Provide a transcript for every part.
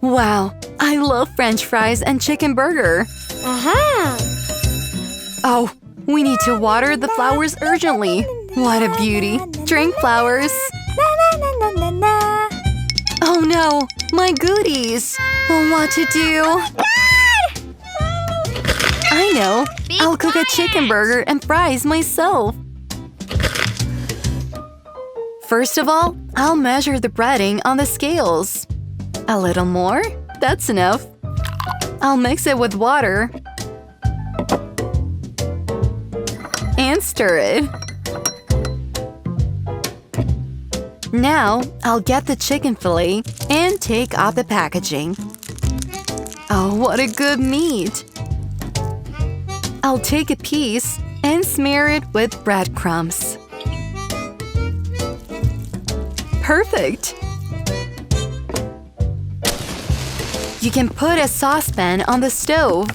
Wow, I love French fries and chicken burger. Oh, we need to water the flowers urgently. What a beauty. Drink flowers. Oh no, my goodies. Well, what to do? I know. I'll cook a chicken burger and fries myself. First of all, I'll measure the breading on the scales. A little more? That's enough. I'll mix it with water and stir it. Now, I'll get the chicken fillet and take off the packaging. Oh, what a good meat! I'll take a piece and smear it with breadcrumbs. Perfect! You can put a saucepan on the stove.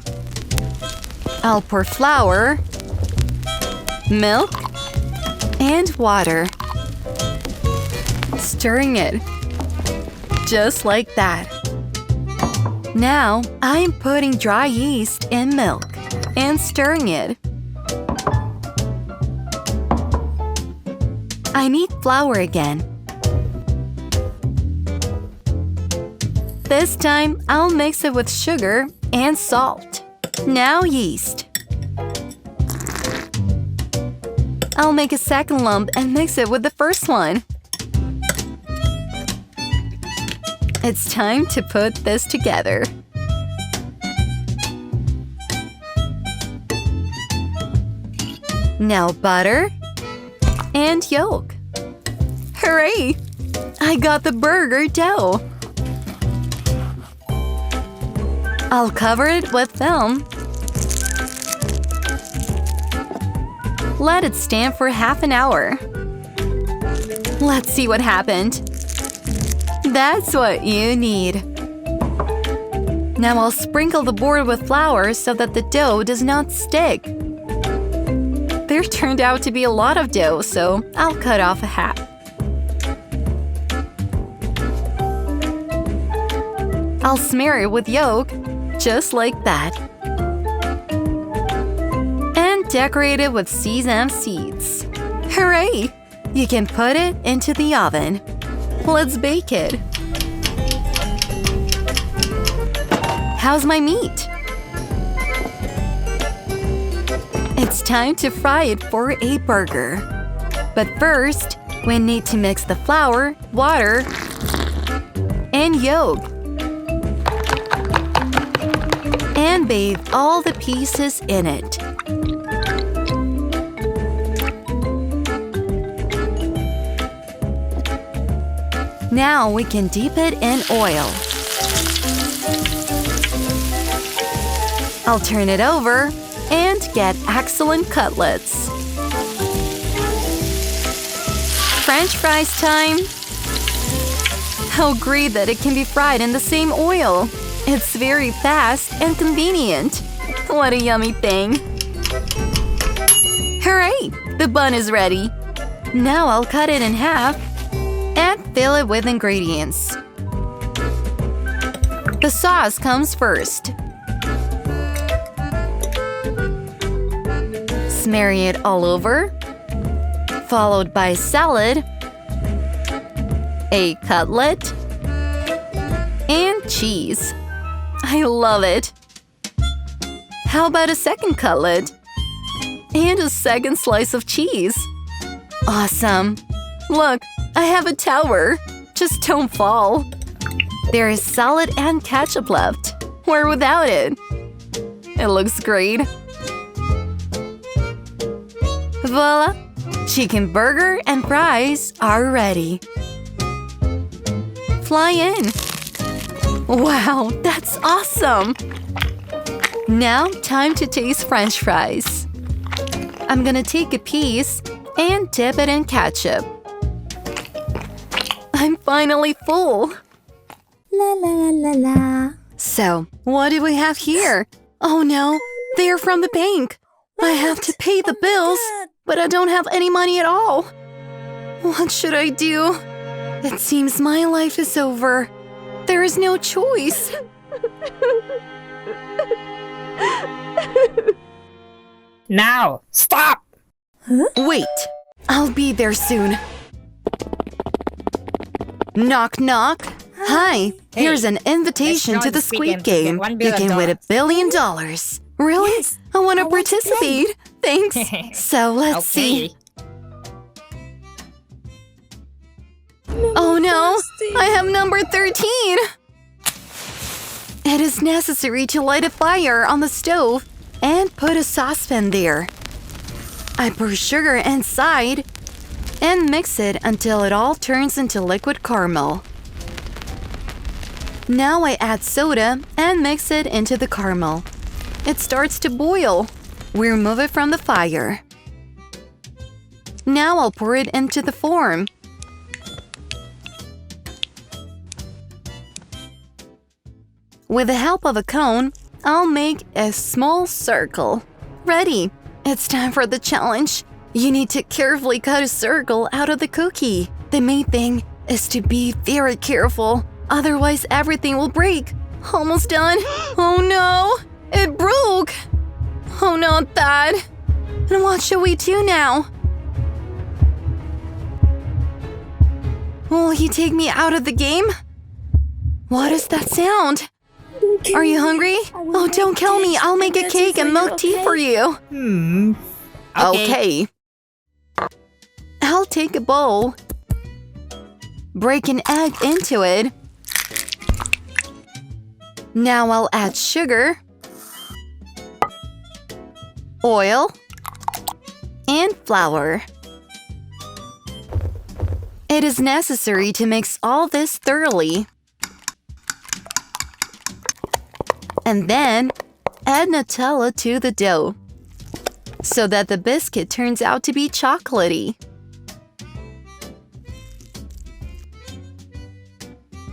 I'll pour flour, milk, and water. Stirring it. Just like that. Now, I'm putting dry yeast in milk and stirring it. I need flour again. This time, I'll mix it with sugar and salt. Now yeast. I'll make a second lump and mix it with the first one. It's time to put this together. Now butter and yolk. Hooray! I got the burger dough. I'll cover it with film. Let it stand for half an hour. Let's see what happened. That's what you need. Now I'll sprinkle the board with flour so that the dough does not stick. There turned out to be a lot of dough, so I'll cut off a half. I'll smear it with yolk, just like that. And decorate it with sesame seeds. Hooray! You can put it into the oven. Let's bake it. How's my meat? It's time to fry it for a burger. But first, we need to mix the flour, water, and yolk. And bathe all the pieces in it. Now we can dip it in oil. I'll turn it over and get excellent cutlets. French fries time! How great that it can be fried in the same oil! It's very fast and convenient. What a yummy thing! Hooray! The bun is ready. Now I'll cut it in half and fill it with ingredients. The sauce comes first. Smear it all over, followed by salad, a cutlet, and cheese. I love it! How about a second cutlet? And a second slice of cheese. Awesome! Look, I have a tower. Just don't fall. There is salad and ketchup left. Where without it? It looks great. Voila! Chicken burger and fries are ready. Fly in. Wow, that's awesome! Now, time to taste French fries. I'm gonna take a piece and dip it in ketchup. I'm finally full! La la la la la. So, what do we have here? Oh no, they are from the bank! I have to pay the bills, but I don't have any money at all. What should I do? It seems my life is over. There is no choice. Now, stop! Wait, I'll be there soon. Knock, knock. Hi, here's an invitation to the Squid Game. You can win $1 billion. Really? Yes, I want to I want to play. participate. Thanks. So let's see. Oh no, I have number 13. It is necessary to light a fire on the stove and put a saucepan there. I pour sugar inside and mix it until it all turns into liquid caramel. Now I add soda and mix it into the caramel. It starts to boil. We remove it from the fire. Now I'll pour it into the form. With the help of a cone, I'll make a small circle. Ready! It's time for the challenge. You need to carefully cut a circle out of the cookie. The main thing is to be very careful, otherwise everything will break. Almost done. Oh no! It broke! Oh, not that. And what should we do now? Will he take me out of the game? What is that sound? Are you hungry? Oh, don't kill me. I'll make a cake and milk tea for you. Okay. I'll take a bowl, break an egg into it. Now I'll add sugar, oil, and flour. It is necessary to mix all this thoroughly. And then add Nutella to the dough so that the biscuit turns out to be chocolatey.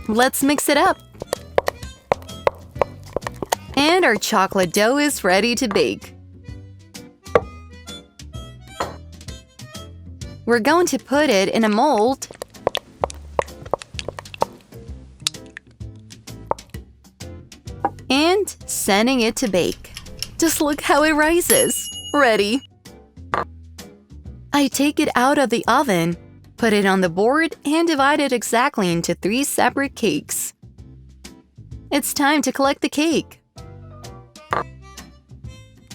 Let's mix it up. And our chocolate dough is ready to bake. We're going to put it in a mold and sending it to bake. Just look how it rises. Ready. I take it out of the oven, put it on the board, and divide it exactly into 3 separate cakes. It's time to collect the cake.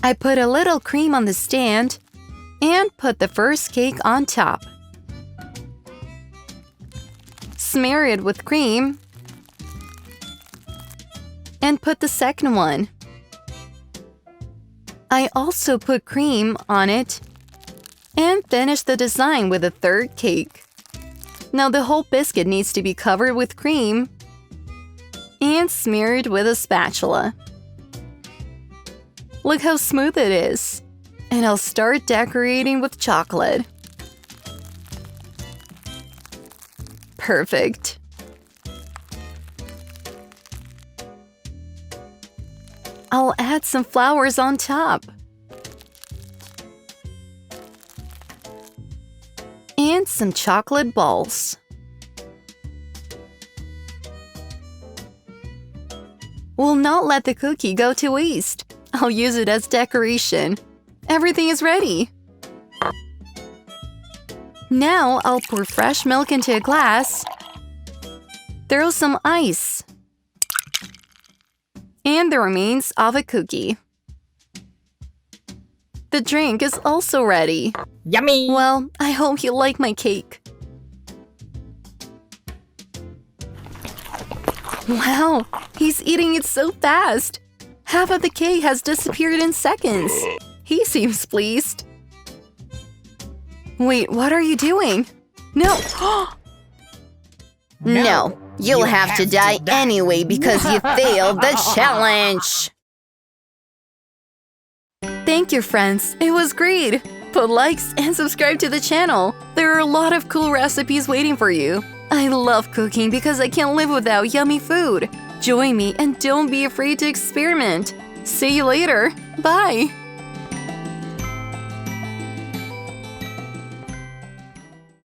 I put a little cream on the stand and put the first cake on top. Smear it with cream and put the second one. I also put cream on it and finish the design with the third cake. Now the whole biscuit needs to be covered with cream and smeared with a spatula. Look how smooth it is. And I'll start decorating with chocolate. Perfect. I'll add some flowers on top. And some chocolate balls. We'll not let the cookie go to waste. I'll use it as decoration. Everything is ready. Now I'll pour fresh milk into a glass. Throw some ice. And the remains of a cookie. The drink is also ready. Yummy! Well, I hope you like my cake. Wow, he's eating it so fast. Half of the cake has disappeared in seconds. He seems pleased. Wait, what are you doing? No! No, you'll have to die anyway because you failed the challenge! Thank you, friends. It was great. Put likes and subscribe to the channel. There are a lot of cool recipes waiting for you. I love cooking because I can't live without yummy food. Join me and don't be afraid to experiment. See you later. Bye!